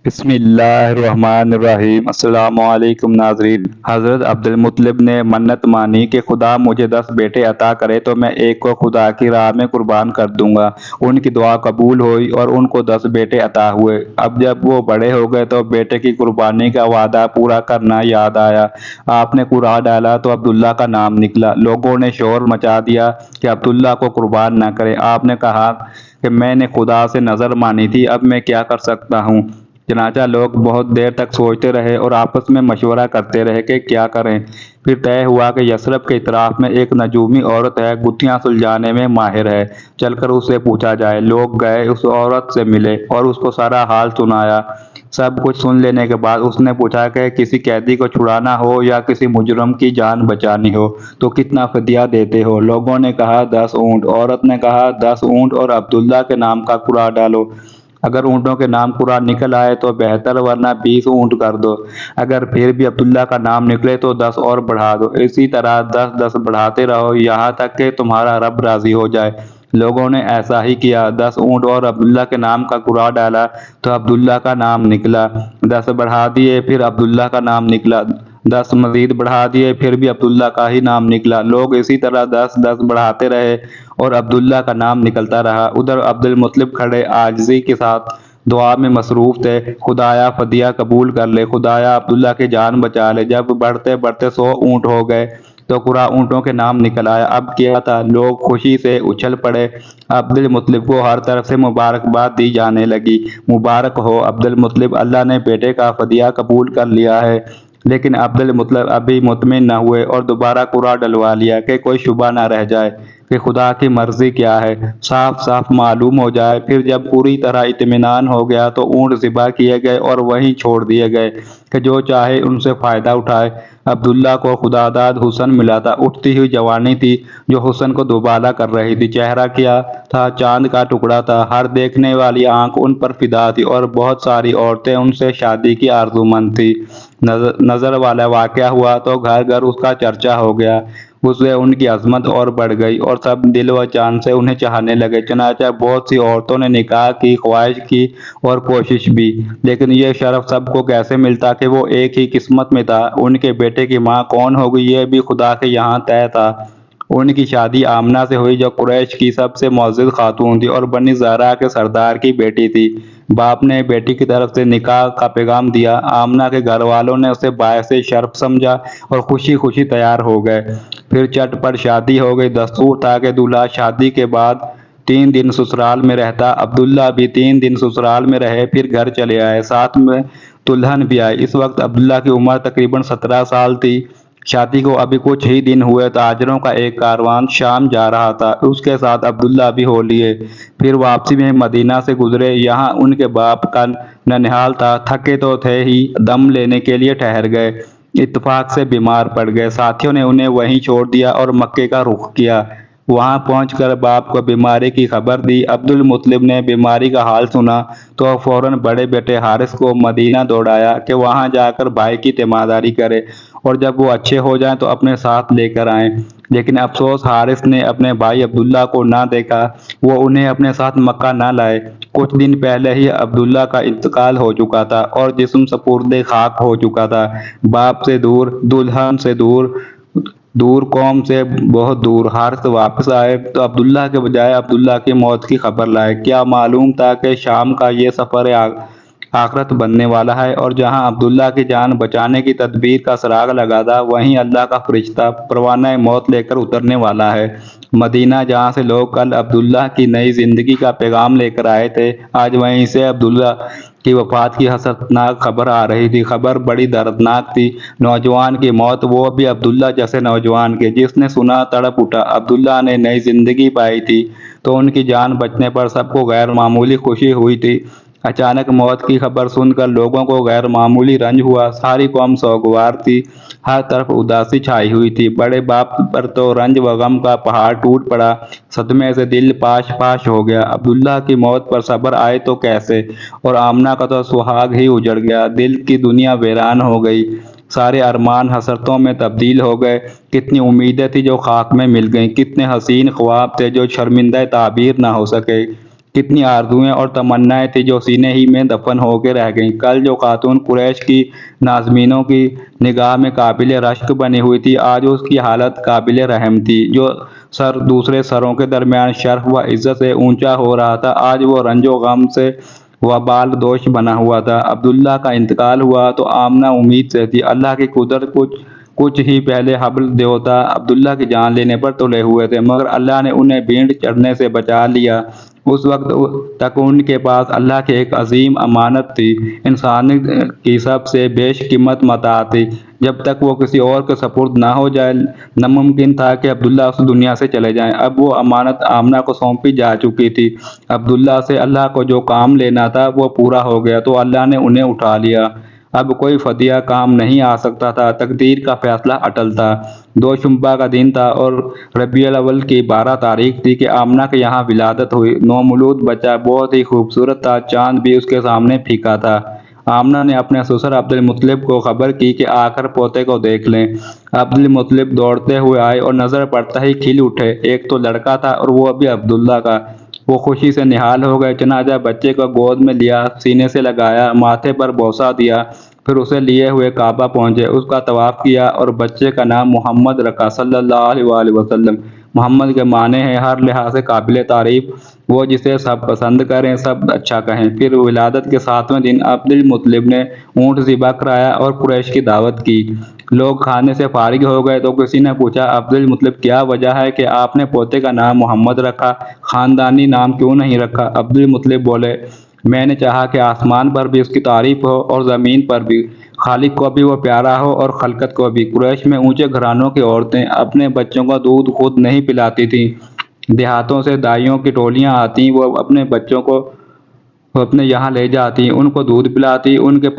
بسم اللہ الرحمن الرحیم۔ السلام علیکم ناظرین۔ حضرت عبدالمطلب نے منت مانی کہ خدا مجھے 10 بیٹے عطا کرے تو میں ایک کو خدا کی راہ میں قربان کر دوں گا۔ ان کی دعا قبول ہوئی اور ان کو 10 بیٹے عطا ہوئے۔ اب جب وہ بڑے ہو گئے تو بیٹے کی قربانی کا وعدہ پورا کرنا یاد آیا۔ آپ نے قرعہ ڈالا تو عبداللہ کا نام نکلا۔ لوگوں نے شور مچا دیا کہ عبداللہ کو قربان نہ کرے۔ آپ نے کہا کہ میں نے خدا سے نذر مانی تھی، اب میں کیا کر سکتا ہوں؟ چنانچہ لوگ بہت دیر تک سوچتے رہے اور آپس میں مشورہ کرتے رہے کہ کیا کریں۔ پھر طے ہوا کہ یثرب کے اطراف میں ایک نجومی عورت ہے، گتھیاں سلجھانے میں ماہر ہے، چل کر اس سے پوچھا جائے۔ لوگ گئے، اس عورت سے ملے اور اس کو سارا حال سنایا۔ سب کچھ سن لینے کے بعد اس نے پوچھا کہ کسی قیدی کو چھڑانا ہو یا کسی مجرم کی جان بچانی ہو تو کتنا فدیہ دیتے ہو؟ لوگوں نے کہا 10 اونٹ۔ عورت نے کہا 10 اونٹ اور عبداللہ کے نام کا قرعہ ڈالو۔ اگر اونٹوں کے نام قرعہ نکل آئے تو بہتر، ورنہ 20 اونٹ کر دو۔ اگر پھر بھی عبداللہ کا نام نکلے تو 10 اور بڑھا دو۔ اسی طرح 10 بڑھاتے رہو یہاں تک کہ تمہارا رب راضی ہو جائے۔ لوگوں نے ایسا ہی کیا۔ 10 اونٹ اور عبداللہ کے نام کا قرعہ ڈالا تو عبداللہ کا نام نکلا۔ 10 بڑھا دیے، پھر عبداللہ کا نام نکلا۔ 10 مزید بڑھا دیے، پھر بھی عبداللہ کا ہی نام نکلا۔ لوگ اسی طرح 10 بڑھاتے رہے اور عبداللہ کا نام نکلتا رہا۔ ادھر عبدالمطلب کھڑے عاجزی کے ساتھ دعا میں مصروف تھے۔ خدایا فدیہ قبول کر لے، خدایا عبداللہ کی جان بچا لے۔ جب بڑھتے بڑھتے 100 اونٹ ہو گئے تو قرعہ اونٹوں کے نام نکل آیا۔ اب کیا تھا؟ لوگ خوشی سے اچھل پڑے۔ عبدالمطلب کو ہر طرف سے مبارکباد دی جانے لگی۔ مبارک ہو عبدالمطلب، اللہ نے بیٹے کا فدیہ قبول کر لیا ہے۔ لیکن عبدالمطلب ابھی مطمئن نہ ہوئے اور دوبارہ قرعہ ڈلوا لیا کہ کوئی شبہ نہ رہ جائے کہ خدا کی مرضی کیا ہے، صاف صاف معلوم ہو جائے۔ پھر جب پوری طرح اطمینان ہو گیا تو اونٹ ذبح کیے گئے اور وہیں چھوڑ دیے گئے کہ جو چاہے ان سے فائدہ اٹھائے۔ عبداللہ کو خداداد حسن ملا تھا، اٹھتی ہوئی جوانی تھی جو حسن کو دوبالا کر رہی تھی۔ چہرہ کیا تھا؟ چاند کا ٹکڑا تھا۔ ہر دیکھنے والی آنکھ ان پر فدا تھی اور بہت ساری عورتیں ان سے شادی کی آرزومند تھی۔ نظر والا واقعہ ہوا تو گھر گھر اس کا چرچا ہو گیا۔ اس سے ان کی عظمت اور بڑھ گئی اور سب دل و جان سے انہیں چاہنے لگے۔ چنانچہ بہت سی عورتوں نے نکاح کی خواہش کی اور کوشش بھی، لیکن یہ شرف سب کو کیسے ملتا کہ وہ ایک ہی قسمت میں تھا؟ ان کے بیٹے کی ماں کون ہوگی یہ بھی خدا کے یہاں طے تھا۔ ان کی شادی آمنہ سے ہوئی جو قریش کی سب سے معزز خاتون تھی اور بنی زہرہ کے سردار کی بیٹی تھی۔ باپ نے بیٹی کی طرف سے نکاح کا پیغام دیا۔ آمنہ کے گھر والوں نے اسے باعث شرف سمجھا اور خوشی خوشی تیار ہو گئے۔ پھر چٹ پٹ شادی ہو گئی۔ دستور تھا کہ دولہا شادی کے بعد 3 دن سسرال میں رہتا۔ عبداللہ بھی 3 دن سسرال میں رہے، پھر گھر چلے آئے۔ ساتھ میں دلہن بھی آئی۔ اس وقت عبداللہ کی عمر تقریباً 17 سال تھی۔ شادی کو ابھی کچھ ہی دن ہوئے۔ تاجروں کا ایک کاروان شام جا رہا تھا، اس کے ساتھ عبداللہ بھی ہو لیے۔ پھر واپسی میں مدینہ سے گزرے، یہاں ان کے باپ کا ننھال تھا۔ تھکے تو تھے ہی، دم لینے کے لیے ٹھہر گئے۔ اتفاق سے بیمار پڑ گئے۔ ساتھیوں نے انہیں وہیں چھوڑ دیا اور مکے کا رخ کیا۔ وہاں پہنچ کر باپ کو بیماری کی خبر دی۔ عبدالمطلب نے بیماری کا حال سنا تو فوراً بڑے بیٹے حارث کو مدینہ دوڑایا کہ وہاں جا کر بھائی کی تیمارداری کرے اور جب وہ اچھے ہو جائیں تو اپنے ساتھ لے کر آئیں۔ لیکن افسوس، حارث نے اپنے بھائی عبداللہ کو نہ دیکھا۔ وہ انہیں اپنے ساتھ مکہ نہ لائے۔ کچھ دن پہلے ہی عبداللہ کا انتقال ہو چکا تھا اور جسم سپرد خاک ہو چکا تھا۔ باپ سے دور، دلہن سے دور، دور قوم سے بہت دور۔ حارث واپس آئے تو عبداللہ کے بجائے عبداللہ کی موت کی خبر لائے۔ کیا معلوم تھا کہ شام کا یہ سفر آخرت بننے والا ہے، اور جہاں عبداللہ کی جان بچانے کی تدبیر کا سراغ لگا تھا وہیں اللہ کا فرشتہ پروانہ موت لے کر اترنے والا ہے۔ مدینہ، جہاں سے لوگ کل عبداللہ کی نئی زندگی کا پیغام لے کر آئے تھے، آج وہیں سے عبداللہ کی وفات کی حسرتناک خبر آ رہی تھی۔ خبر بڑی دردناک تھی۔ نوجوان کی موت، وہ بھی عبداللہ جیسے نوجوان کی۔ جس نے سنا تڑپ اٹھا۔ عبداللہ نے نئی زندگی پائی تھی تو ان کی جان بچنے پر سب کو غیر معمولی خوشی ہوئی تھی۔ اچانک موت کی خبر سن کر لوگوں کو غیر معمولی رنج ہوا۔ ساری قوم سوگوار تھی، ہر طرف اداسی چھائی ہوئی تھی۔ بڑے باپ پر تو رنج و غم کا پہاڑ ٹوٹ پڑا، صدمے سے دل پاش پاش ہو گیا۔ عبداللہ کی موت پر صبر آئے تو کیسے، اور آمنہ کا تو سہاگ ہی اجڑ گیا۔ دل کی دنیا ویران ہو گئی، سارے ارمان حسرتوں میں تبدیل ہو گئے۔ کتنی امیدیں تھی جو خاک میں مل گئیں، کتنے حسین خواب تھے جو شرمندہ تعبیر نہ ہو سکے، کتنی آرزویں اور تمنائیں تھی جو سینے ہی میں دفن ہو کے رہ گئیں۔ کل جو خاتون قریش کی ناظمینوں کی نگاہ میں قابل رشک بنی ہوئی تھی، آج اس کی حالت قابل رحم تھی۔ جو سر دوسرے سروں کے درمیان شرف و عزت سے اونچا ہو رہا تھا، آج وہ رنج و غم سے وبال دوش بنا ہوا تھا۔ عبداللہ کا انتقال ہوا تو آمنہ امید سے تھی۔ اللہ کی قدرت کچھ ہی پہلے حبل دیوتا عبداللہ کی جان لینے پر تلے ہوئے تھے، مگر اللہ نے انہیں بھینٹ چڑھنے سے بچا لیا۔ اس وقت تک ان کے پاس اللہ کی ایک عظیم امانت تھی، انسانی کی سب سے بیش قیمت متاع تھی۔ جب تک وہ کسی اور کے سپرد نہ ہو جائے، ناممکن تھا کہ عبداللہ اس دنیا سے چلے جائیں۔ اب وہ امانت آمنہ کو سونپی جا چکی تھی۔ عبداللہ سے اللہ کو جو کام لینا تھا وہ پورا ہو گیا تو اللہ نے انہیں اٹھا لیا۔ اب کوئی فدیہ کام نہیں آ سکتا تھا، تقدیر کا فیصلہ اٹل تھا۔ دوشنبہ کا دن تھا اور ربیع الاول کی 12 تاریخ تھی کہ آمنہ کے یہاں ولادت ہوئی۔ نومولود بچہ بہت ہی خوبصورت تھا، چاند بھی اس کے سامنے پھیکا تھا۔ آمنہ نے اپنے سسر عبد المطلب کو خبر کی کہ آ کر پوتے کو دیکھ لیں۔ عبد المطلب دوڑتے ہوئے آئے اور نظر پڑتا ہی کھل اٹھے۔ ایک تو لڑکا تھا اور وہ بھی عبداللہ کا۔ وہ خوشی سے نہال ہو گئے، چنانچہ بچے کو گود میں لیا، سینے سے لگایا، ماتھے پر بوسہ دیا، پھر اسے لیے ہوئے کعبہ پہنچے، اس کا طواف کیا اور بچے کا نام محمد رکھا صلی اللہ علیہ وآلہ وسلم۔ محمد کے معنی ہے ہر لحاظ سے قابل تعریف، وہ جسے سب پسند کریں، سب اچھا کہیں۔ پھر ولادت کے 7ویں دن عبد المطلب نے اونٹ ذبح کرایا اور قریش کی دعوت کی۔ لوگ کھانے سے فارغ ہو گئے تو کسی نے پوچھا، عبد المطلب کیا وجہ ہے کہ آپ نے پوتے کا نام محمد رکھا، خاندانی نام کیوں نہیں رکھا؟ عبد المطلب بولے، میں نے چاہا کہ آسمان پر بھی اس کی تعریف ہو اور زمین پر بھی، خالق کو بھی وہ پیارا ہو اور خلقت کو بھی۔ قریش میں اونچے گھرانوں کی عورتیں اپنے بچوں کو دودھ خود نہیں پلاتی تھیں، دیہاتوں سے دائیوں کی ٹولیاں آتی، وہ اپنے بچوں کو اپنے یہاں لے جاتی، ان کو دودھ پلاتی، ان کے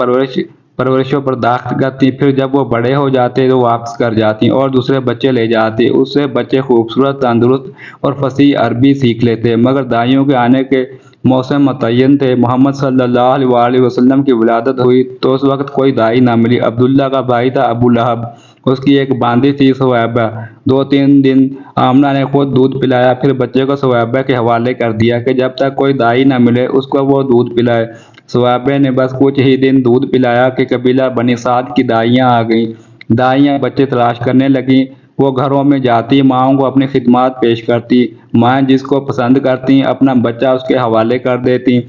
پرورشوں پر داخت کرتی، پھر جب وہ بڑے ہو جاتے تو واپس کر جاتی اور دوسرے بچے لے جاتی۔ اس سے بچے خوبصورت، تندرست اور فصیح عربی سیکھ لیتے، مگر دائیوں کے آنے کے موسم متعین تھے۔ محمد صلی اللہ علیہ وآلہ وسلم کی ولادت ہوئی تو اس وقت کوئی دائی نہ ملی۔ عبداللہ کا بھائی تھا ابو لہب، اس کی ایک باندھی تھی ثویبہ۔ 2-3 دن آمنہ نے خود دودھ پلایا، پھر بچے کو ثویبہ کے حوالے کر دیا کہ جب تک کوئی دائی نہ ملے اس کو وہ دودھ پلائے۔ ثویبہ نے بس کچھ ہی دن دودھ پلایا کہ قبیلہ بنی سعد کی دائیاں آ گئیں۔ دائیاں بچے تلاش کرنے لگیں، وہ گھروں میں جاتی، ماؤں کو اپنی خدمات پیش کرتی، مائیں جس کو پسند کرتی اپنا بچہ اس کے حوالے کر دیتی۔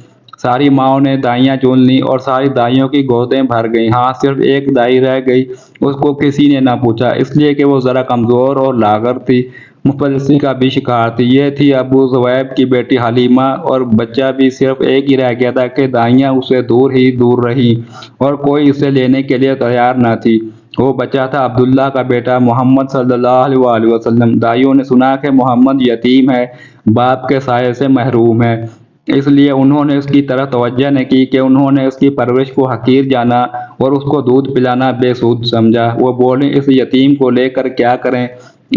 ساری ماؤں نے دائیاں چن لیں اور ساری دائیوں کی گودیں بھر گئیں۔ ہاں، صرف ایک دائی رہ گئی، اس کو کسی نے نہ پوچھا، اس لیے کہ وہ ذرا کمزور اور لاغر تھی، مفلسی کا بھی شکار تھی۔ یہ تھی ابو ذؤیب کی بیٹی حلیمہ، اور بچہ بھی صرف ایک ہی رہ گیا تھا کہ دائیاں اس سے دور ہی دور رہیں اور کوئی اسے لینے کے لیے تیار نہ تھی۔ وہ بچہ تھا عبداللہ کا بیٹا محمد صلی اللہ علیہ وآلہ وسلم۔ دائیوں نے سنا کہ محمد یتیم ہے، باپ کے سائے سے محروم ہے، اس لیے انہوں نے اس کی طرف توجہ نہ کی کہ انہوں نے اس کی پرورش کو حقیر جانا اور اس کو دودھ پلانا بے سود سمجھا۔ وہ بولے، اس یتیم کو لے کر کیا کریں،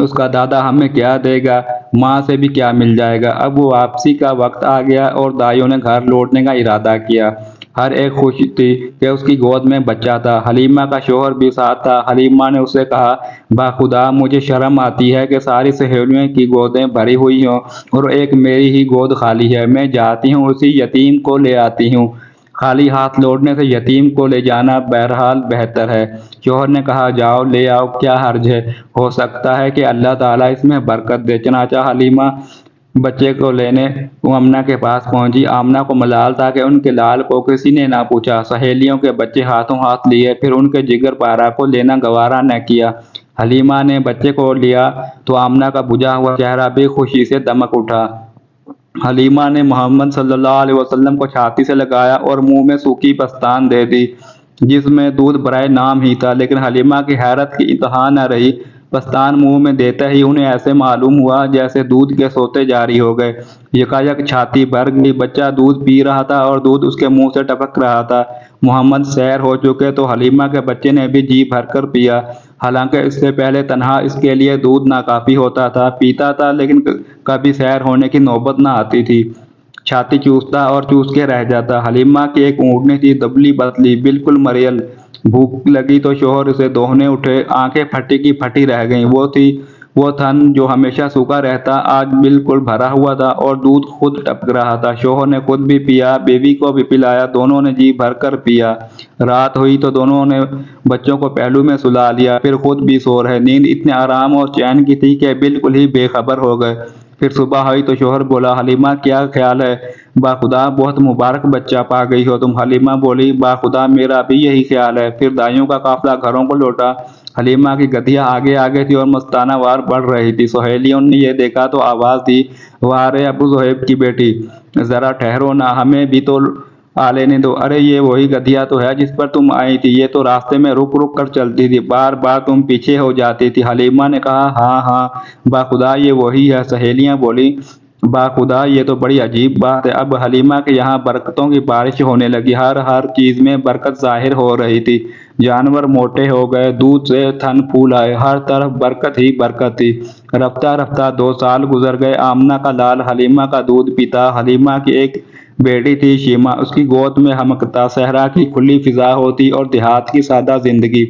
اس کا دادا ہمیں کیا دے گا، ماں سے بھی کیا مل جائے گا۔ اب وہ واپسی کا وقت آ گیا اور دائیوں نے گھر لوٹنے کا ارادہ کیا۔ ہر ایک خوش تھی کہ اس کی گود میں بچہ تھا۔ حلیمہ کا شوہر بھی ساتھ تھا۔ حلیمہ نے اس سے کہا، باخدا مجھے شرم آتی ہے کہ ساری سہیلیوں کی گودیں بھری ہوئی ہوں اور ایک میری ہی گود خالی ہے، میں جاتی ہوں اسی یتیم کو لے آتی ہوں۔ خالی ہاتھ لوٹنے سے یتیم کو لے جانا بہرحال بہتر ہے۔ شوہر نے کہا، جاؤ لے آؤ، کیا حرج ہے، ہو سکتا ہے کہ اللہ تعالیٰ اس میں برکت دے۔ چنانچہ حلیمہ بچے کو لینے آمنہ کے پاس پہنچی۔ آمنہ کو ملال تھا کہ ان کے لال کو کسی نے نہ پوچھا، سہیلیوں کے بچے ہاتھوں ہاتھ لیے، پھر ان کے جگر پارا کو لینا گوارا نہ کیا۔ حلیمہ نے بچے کو لیا تو آمنہ کا بجھا ہوا چہرہ بھی خوشی سے دمک اٹھا۔ حلیمہ نے محمد صلی اللہ علیہ وسلم کو چھاتی سے لگایا اور منہ میں سوکھی پستان دے دی جس میں دودھ برائے نام ہی تھا، لیکن حلیمہ کی حیرت کی انتہا نہ رہی۔ پستان منہ میں دیتے ہی انہیں ایسے معلوم ہوا جیسے دودھ کے سوتے جاری ہو گئے۔ یکایک چھاتی بھر گئی، بچہ دودھ پی رہا تھا اور دودھ اس کے منہ سے ٹپک رہا تھا۔ محمد سیر ہو چکے تو حلیمہ کے بچے نے بھی جی بھر کر پیا، حالانکہ اس سے پہلے تنہا اس کے لیے دودھ ناکافی ہوتا تھا۔ پیتا تھا لیکن کبھی سیر ہونے کی نوبت نہ آتی تھی، چھاتی چوستا اور چوس کے رہ جاتا۔ حلیمہ کی ایک اونٹنی تھی، دبلی پتلی، بالکل مریل۔ بھوک لگی تو شوہر اسے دوہنے اٹھے، آنکھیں پھٹی کی پھٹی رہ گئیں۔ وہ تھی وہ تھن جو ہمیشہ سوکھا رہتا آج بالکل بھرا ہوا تھا اور دودھ خود ٹپک رہا تھا۔ شوہر نے خود بھی پیا، بیوی کو بھی پلایا، دونوں نے جی بھر کر پیا۔ رات ہوئی تو دونوں نے بچوں کو پہلو میں سلا لیا، پھر خود بھی سو رہے۔ نیند اتنے آرام اور چین کی تھی کہ بالکل ہی بے خبر ہو گئے۔ پھر صبح ہوئی تو شوہر بولا، حلیمہ کیا خیال ہے؟ باخدا بہت مبارک بچہ پا گئی ہو تم۔ حلیمہ بولی، باخدا میرا بھی یہی خیال ہے۔ پھر دائیوں کا قافلہ گھروں کو لوٹا۔ حلیمہ کی گدھیاں آگے آگے تھی اور مستانہ وار بڑھ رہی تھی۔ سہیلیوں نے یہ دیکھا تو آواز دی، واہ رے ابو ظہیب کی بیٹی، ذرا ٹھہرو نا، ہمیں بھی تو آ لینے دو۔ ارے یہ وہی گدھیا تو ہے جس پر تم آئی تھی، یہ تو راستے میں رک رک کر چلتی تھی، بار بار تم پیچھے ہو جاتی تھی۔ حلیمہ نے کہا، ہاں ہاں باخدا یہ وہی ہے۔ سہیلیاں بولی، باخدا یہ تو بڑی عجیب بات ہے۔ اب حلیمہ کے یہاں برکتوں کی بارش ہونے لگی، ہر چیز میں برکت ظاہر ہو رہی تھی۔ جانور موٹے ہو گئے، دودھ سے تھن پھول آئے، ہر طرف برکت ہی برکت تھی۔ رفتہ رفتہ 2 سال گزر گئے۔ آمنہ کا لال حلیمہ کا دودھ پیتا۔ حلیمہ کی ایک بیٹی تھی شیمہ، اس کی گود میں ہمکتا، صحرا کی کھلی فضا ہوتی اور دیہات کی سادہ زندگی۔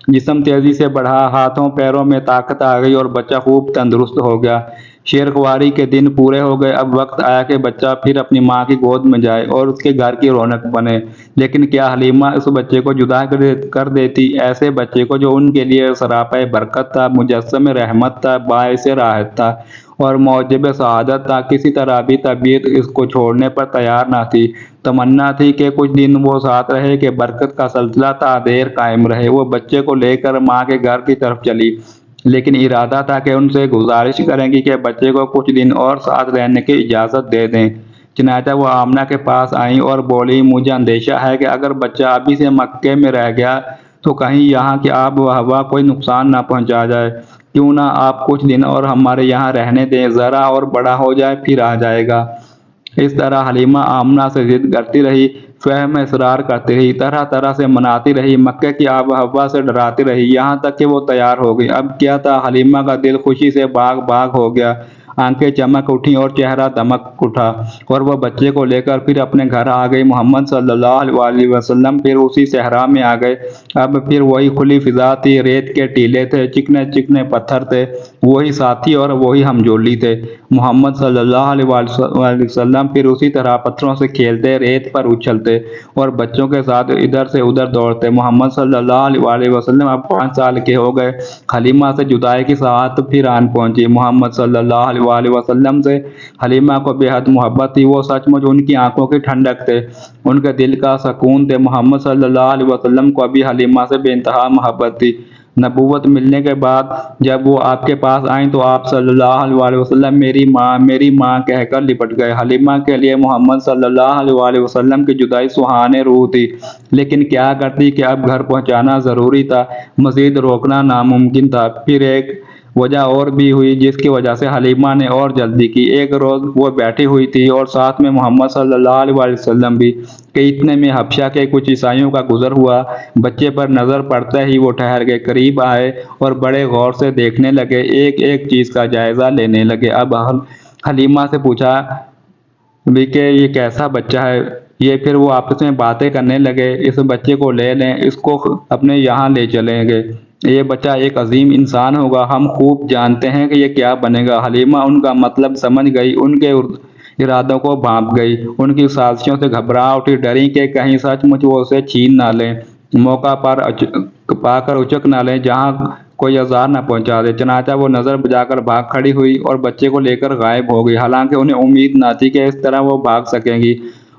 جسم تیزی سے بڑھا، ہاتھوں پیروں میں طاقت آ گئی اور بچہ خوب تندرست ہو گیا۔ شیرخواری کے دن پورے ہو گئے، اب وقت آیا کہ بچہ پھر اپنی ماں کی گود میں جائے اور اس کے گھر کی رونق بنے۔ لیکن کیا حلیمہ اس بچے کو جدا کر دیتی؟ ایسے بچے کو جو ان کے لیے سراپا برکت تھا، مجسم رحمت تھا، باعث راحت تھا اور موجب سعادت تھا۔ کسی طرح بھی طبیعت اس کو چھوڑنے پر تیار نہ تھی۔ تمنا تھی کہ کچھ دن وہ ساتھ رہے، کہ برکت کا سلسلہ تا دیر قائم رہے۔ وہ بچے کو لے کر ماں کے گھر کی طرف چلی، لیکن ارادہ تھا کہ ان سے گزارش کریں گی کہ بچے کو کچھ دن اور ساتھ رہنے کی اجازت دے دیں۔ چنانچہ وہ آمنہ کے پاس آئیں اور بولی، مجھے اندیشہ ہے کہ اگر بچہ ابھی سے مکے میں رہ گیا تو کہیں یہاں کی آب و ہوا کوئی نقصان نہ پہنچا جائے۔ کیوں نہ آپ کچھ دن اور ہمارے یہاں رہنے دیں، ذرا اور بڑا ہو جائے پھر آ جائے گا۔ اس طرح حلیمہ آمنہ سے ضد کرتی رہی، فہم اصرار کرتی رہی، طرح طرح سے مناتی رہی، مکے کی آب و ہوا سے ڈراتی رہی، یہاں تک کہ وہ تیار ہو گئی۔ اب کیا تھا، حلیمہ کا دل خوشی سے باغ باغ ہو گیا، آنکھیں چمک اٹھیں اور چہرہ دمک اٹھا، اور وہ بچے کو لے کر پھر اپنے گھر آ گئی۔ محمد صلی اللہ علیہ وسلم پھر اسی صحرا میں آ گئے۔ اب پھر وہی کھلی فضا تھی، ریت کے ٹیلے تھے، چکنے چکنے پتھر تھے، وہی ساتھی اور وہی ہمجولی تھے۔ محمد صلی اللہ علیہ وسلم پھر اسی طرح پتھروں سے کھیلتے، ریت پر اچھلتے اور بچوں کے ساتھ ادھر سے ادھر دوڑتے۔ محمد صلی اللہ علیہ وسلم اب 5 سال کے ہو گئے۔ حلیمہ سے جدائی کی ساعت پھر آن پہنچی۔ محمد صلی اللہ علیہ وسلم سے حلیمہ کو بے حد محبت تھی، وہ سچ مچ ان کی آنکھوں کی ٹھنڈک تھے، ان کے دل کا سکون تھے۔ محمد صلی اللہ علیہ وسلم کو ابھی حلیمہ سے بے انتہا محبت تھی۔ نبوت ملنے کے بعد جب وہ آپ کے پاس آئیں تو آپ صلی اللہ علیہ وسلم میری ماں کہہ کر لپٹ گئے۔ حلیمہ کے لیے محمد صلی اللہ علیہ وسلم کی جدائی سہانے روح تھی، لیکن کیا کرتی کہ اب گھر پہنچانا ضروری تھا، مزید روکنا ناممکن تھا۔ پھر ایک وجہ اور بھی ہوئی جس کی وجہ سے حلیمہ نے اور جلدی کی۔ ایک روز وہ بیٹھی ہوئی تھی اور ساتھ میں محمد صلی اللہ علیہ وسلم بھی، کہ اتنے میں حبشہ کے کچھ عیسائیوں کا گزر ہوا۔ بچے پر نظر پڑتے ہی وہ ٹھہر گئے، قریب آئے اور بڑے غور سے دیکھنے لگے، ایک ایک چیز کا جائزہ لینے لگے۔ اب حلیمہ سے پوچھا بھی کہ یہ کیسا بچہ ہے یہ؟ پھر وہ آپس میں باتیں کرنے لگے، اس بچے کو لے لیں، اس کو اپنے یہاں لے چلیں گے، یہ بچہ ایک عظیم انسان ہوگا، ہم خوب جانتے ہیں کہ یہ کیا بنے گا۔ حلیمہ ان کا مطلب سمجھ گئی، ان کے ارادوں کو بھانپ گئی، ان کی سازشوں سے گھبرا اٹھی، ڈری کہ کہیں سچ مچ وہ اسے چھین نہ لیں، موقع پا کر اچک نہ لیں، جہاں کوئی آزار نہ پہنچا دے۔ چنانچہ وہ نظر بجا کر بھاگ کھڑی ہوئی اور بچے کو لے کر غائب ہو گئی۔ حالانکہ انہیں امید نہ تھی کہ اس طرح وہ بھاگ سکیں گی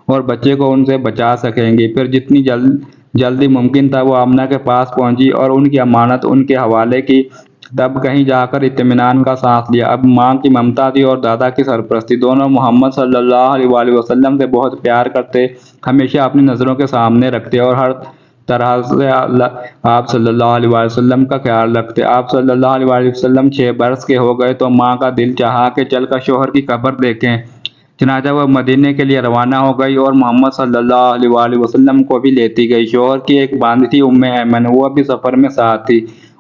اور بچے کو ان سے بچا سکیں گی۔ پھر جتنی جلدی ممکن تھا وہ آمنہ کے پاس پہنچی اور ان کی امانت ان کے حوالے کی، تب کہیں جا کر اطمینان کا سانس لیا۔ اب ماں کی ممتا تھی اور دادا کی سرپرستی، دونوں محمد صلی اللہ علیہ وسلم سے بہت پیار کرتے، ہمیشہ اپنی نظروں کے سامنے رکھتے اور ہر طرح سے آپ صلی اللہ علیہ وسلم کا خیال رکھتے۔ آپ صلی اللہ علیہ وسلم 6 برس کے ہو گئے تو ماں کا دل چاہا کہ چل کر شوہر کی قبر دیکھیں۔ چنانچہ وہ مدینے کے لیے روانہ ہو گئی اور محمد صلی اللہ علیہ وسلم کو بھی لیتی گئی۔ شوہر کی ایک باندھی تھی ام ایمن، وہ بھی سفر میں ساتھ تھی۔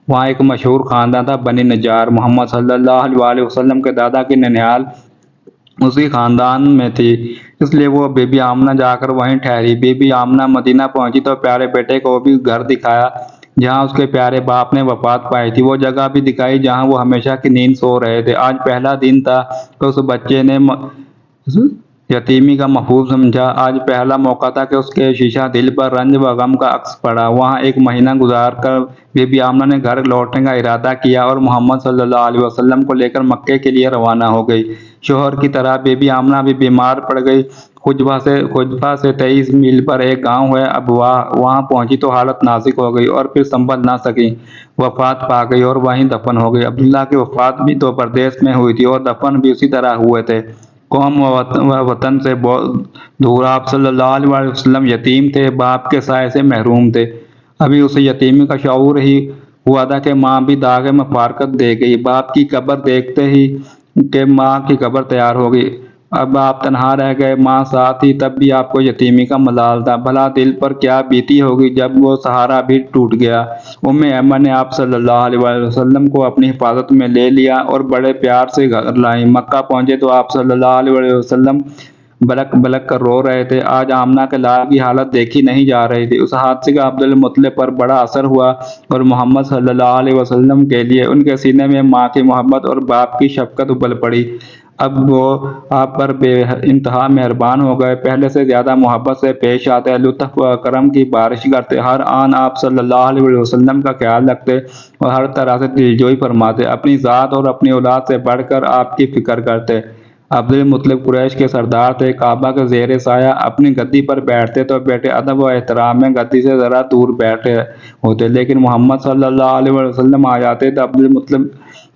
وہاں ایک مشہور خاندان تھا بنی نجار، محمد صلی اللہ علیہ وسلم کے دادا کی ننیال اسی خاندان میں تھی، اس لیے وہ بی بی آمنہ جا کر وہیں ٹھہری۔ بی بی آمنہ مدینہ پہنچی تو پیارے بیٹے کو بھی گھر دکھایا۔ جہاں اس کے پیارے باپ نے وفات پائی تھی، وہ جگہ بھی دکھائی جہاں وہ ہمیشہ کی نیند سو رہے تھے۔ آج پہلا دن تھا کہ اس بچے نے یتیمی کا محبوب سمجھا۔ آج پہلا موقع تھا کہ اس کے شیشہ دل پر رنج و غم کا عکس پڑا۔ وہاں ایک مہینہ گزار کر بی بی آمنہ نے گھر لوٹنے کا ارادہ کیا اور محمد صلی اللہ علیہ وسلم کو لے کر مکے کے لیے روانہ ہو گئی۔ شوہر کی طرح بی بی آمنہ بھی بیمار پڑ گئی۔ خجفہ سے 23 میل پر ایک گاؤں ہے، اب وہاں پہنچی تو حالت نازک ہو گئی اور پھر سنبھل نہ سکی، وفات پا گئی اور وہیں دفن ہو گئی۔ عبداللہ کی وفات بھی تو پردیس میں ہوئی تھی اور دفن بھی اسی طرح ہوئے تھے، قوم و وطن سے بہت دور۔ آپ صلی اللہ علیہ وسلم یتیم تھے، باپ کے سائے سے محروم تھے۔ ابھی اسے یتیمی کا شعور ہی ہوا تھا کہ ماں بھی داغ مفارقت دے گئی۔ باپ کی قبر دیکھتے ہی کہ ماں کی قبر تیار ہو گئی۔ اب آپ تنہا رہ گئے، ماں ساتھ تھی، تب بھی آپ کو یتیمی کا ملال تھا۔ بھلا دل پر کیا بیتی ہوگی جب وہ سہارا بھی ٹوٹ گیا۔ ام ایمن نے آپ صلی اللہ علیہ وسلم کو اپنی حفاظت میں لے لیا اور بڑے پیار سے گھر لائیں۔ مکہ پہنچے تو آپ صلی اللہ علیہ وسلم بلک بلک کر رو رہے تھے۔ آج آمنہ کے لال کی حالت دیکھی نہیں جا رہی تھی۔ اس حادثے کا عبد المطلب پر بڑا اثر ہوا اور محمد صلی اللہ علیہ وسلم کے لیے ان کے سینے میں ماں کی محبت اور باپ کی شفقت ابل پڑی۔ اب وہ آپ پر بے انتہا مہربان ہو گئے، پہلے سے زیادہ محبت سے پیش آتے، لطف و کرم کی بارش کرتے، ہر آن آپ صلی اللہ علیہ وسلم کا خیال رکھتے اور ہر طرح سے دلجوئی فرماتے، اپنی ذات اور اپنی اولاد سے بڑھ کر آپ کی فکر کرتے۔ عبد المطلب قریش کے سردار تھے، کعبہ کے زیر سایہ اپنی گدی پر بیٹھتے تو بیٹے ادب و احترام میں گدی سے ذرا دور بیٹھے ہوتے، لیکن محمد صلی اللہ علیہ وسلم آ جاتے تو عبد المطلب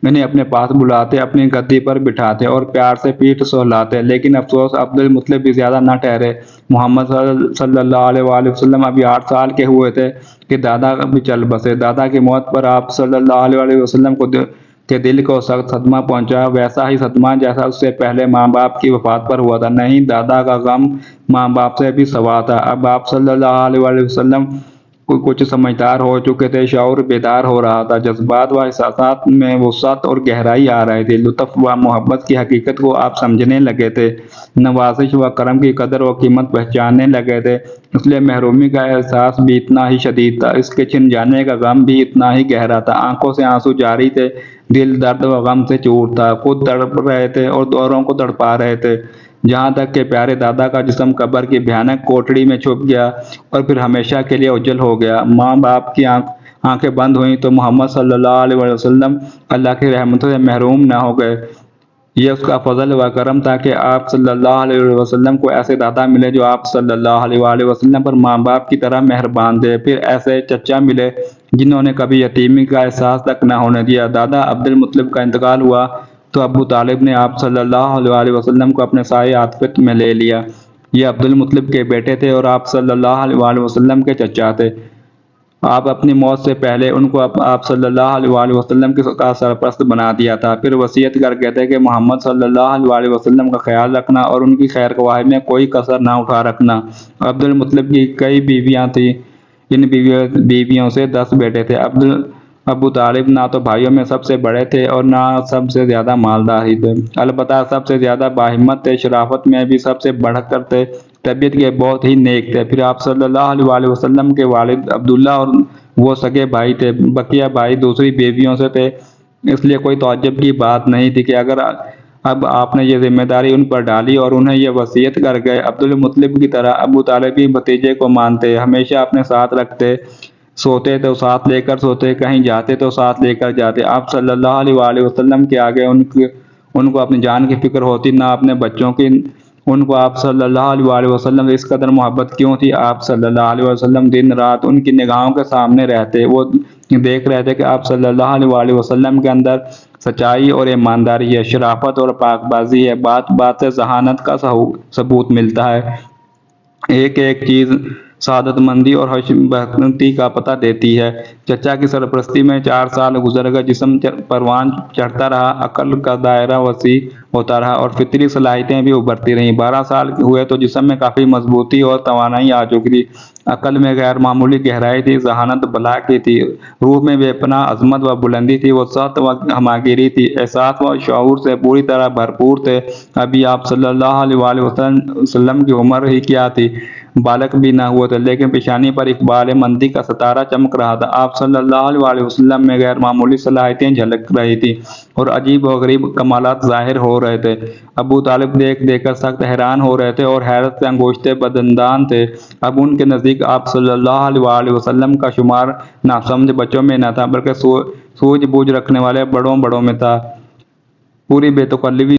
انہیں اپنے پاس بلاتے، اپنی گدی پر بٹھاتے اور پیار سے پیٹھ سہلاتے۔ لیکن افسوس، عبد المطلب بھی زیادہ نہ ٹھہرے۔ محمد صلی اللہ علیہ وسلم ابھی 8 سال کے ہوئے تھے کہ دادا بھی چل بسے۔ دادا کی موت پر آپ صلی اللہ علیہ وسلم کے دل کو سخت صدمہ پہنچا، ویسا ہی صدمہ جیسا اس سے پہلے ماں باپ کی وفات پر ہوا تھا۔ نہیں، دادا کا غم ماں باپ سے بھی سوا تھا۔ اب آپ صلی اللہ علیہ وسلم کچھ سمجھدار ہو چکے تھے، شعور بیدار ہو رہا تھا، جذبات و احساسات میں وسعت اور گہرائی آ رہی تھی، لطف و محبت کی حقیقت کو آپ سمجھنے لگے تھے، نوازش و کرم کی قدر و قیمت پہچاننے لگے تھے۔ اس لیے محرومی کا احساس بھی اتنا ہی شدید تھا، اس کے چھن جانے کا غم بھی اتنا ہی گہرا تھا۔ آنکھوں سے آنسو جاری تھے، دل درد و غم سے چور تھا، خود تڑپ رہے تھے اور اوروں کو تڑپا رہے تھے، جہاں تک کہ پیارے دادا کا جسم قبر کی بھیانک کوٹڑی میں چھپ گیا اور پھر ہمیشہ کے لیے اجل ہو گیا۔ ماں باپ کی آنکھیں بند ہوئیں تو محمد صلی اللہ علیہ وسلم اللہ کی رحمتوں سے محروم نہ ہو گئے۔ یہ اس کا فضل و کرم تھا کہ آپ صلی اللہ علیہ وسلم کو ایسے دادا ملے جو آپ صلی اللہ علیہ وسلم پر ماں باپ کی طرح مہربان تھے، پھر ایسے چچا ملے جنہوں نے کبھی یتیمی کا احساس تک نہ ہونے دیا۔ دادا عبد المطلب کا انتقال ہوا تو ابو طالب نے آپ صلی اللہ علیہ وسلم کو اپنے سائے عاطفت میں لے لیا۔ یہ عبد المطلب کے بیٹے تھے اور آپ صلی اللہ علیہ وسلم کے چچا تھے۔ آپ اپنی موت سے پہلے ان کو آپ صلی اللہ علیہ وسلم کا سرپرست بنا دیا تھا، پھر وصیت کر گئے تھے کہ محمد صلی اللہ علیہ وسلم کا خیال رکھنا اور ان کی خیر خواہی میں کوئی کسر نہ اٹھا رکھنا۔ عبد المطلب کی کئی بیویاں تھیں، ان بیویوں سے 10 بیٹے تھے۔ ابو طالب نہ تو بھائیوں میں سب سے بڑے تھے اور نہ سب سے زیادہ مالدار ہی تھے، البتہ سب سے زیادہ باہمت تھے، شرافت میں بھی سب سے بڑھ کر تھے، طبیعت کے بہت ہی نیک تھے۔ پھر آپ صلی اللہ علیہ وسلم کے والد عبداللہ اور وہ سگے بھائی تھے، بقیہ بھائی دوسری بیویوں سے تھے، اس لیے کوئی تعجب کی بات نہیں تھی کہ اگر اب آپ نے یہ ذمہ داری ان پر ڈالی اور انہیں یہ وصیت کر گئے۔ عبد المطلب کی طرح ابو طالب بھی بھتیجے کو مانتے، ہمیشہ اپنے ساتھ رکھتے، سوتے تو ساتھ لے کر سوتے، کہیں جاتے تو ساتھ لے کر جاتے۔ آپ صلی اللہ علیہ وسلم کے آگے ان کو اپنی جان کی فکر ہوتی، نہ اپنے بچوں کی۔ ان کو آپ صلی اللہ علیہ وسلم سے اس قدر محبت کیوں تھی؟ آپ صلی اللہ علیہ وسلم دن رات ان کی نگاہوں کے سامنے رہتے، وہ دیکھ رہے تھے کہ آپ صلی اللہ علیہ وسلم کے اندر سچائی اور ایمانداری ہے، شرافت اور پاک بازی ہے، بات بات سے ذہانت کا ثبوت ملتا ہے، ایک ایک چیز سعادت مندی اور حشم بختی کا پتہ دیتی ہے۔ چچا کی سرپرستی میں 4 سال گزر گئے، جسم پروان چڑھتا رہا، عقل کا دائرہ وسیع ہوتا رہا اور فطری صلاحیتیں بھی ابھرتی رہیں۔ 12 سال ہوئے تو جسم میں کافی مضبوطی اور توانائی آ چکی تھی، عقل میں غیر معمولی گہرائی تھی، ذہانت بلا کی تھی، روح میں بے پناہ عظمت و بلندی تھی، وسعت و ہماگیری تھی، احساس و شعور سے پوری طرح بھرپور تھے۔ ابھی آپ صلی اللہ علیہ وسلم کی عمر ہی کیا تھی، بالغ بھی نہ ہوا تھا، لیکن پیشانی پر اقبال مندی کا ستارہ چمک رہا تھا۔ آپ صلی اللہ علیہ وسلم میں غیر معمولی صلاحیتیں جھلک رہی تھیں اور عجیب و غریب کمالات ظاہر ہو رہے تھے۔ ابو طالب دیکھ دیکھ کر سخت حیران ہو رہے تھے اور حیرت سے انگوشتے بدندان تھے۔ اب ان کے نزدیک آپ صلی اللہ علیہ وسلم کا شمار ناسمجھ بچوں میں نہ تھا، بلکہ سوجھ بوجھ رکھنے والے بڑوں میں تھا۔ پوری بے تکلفی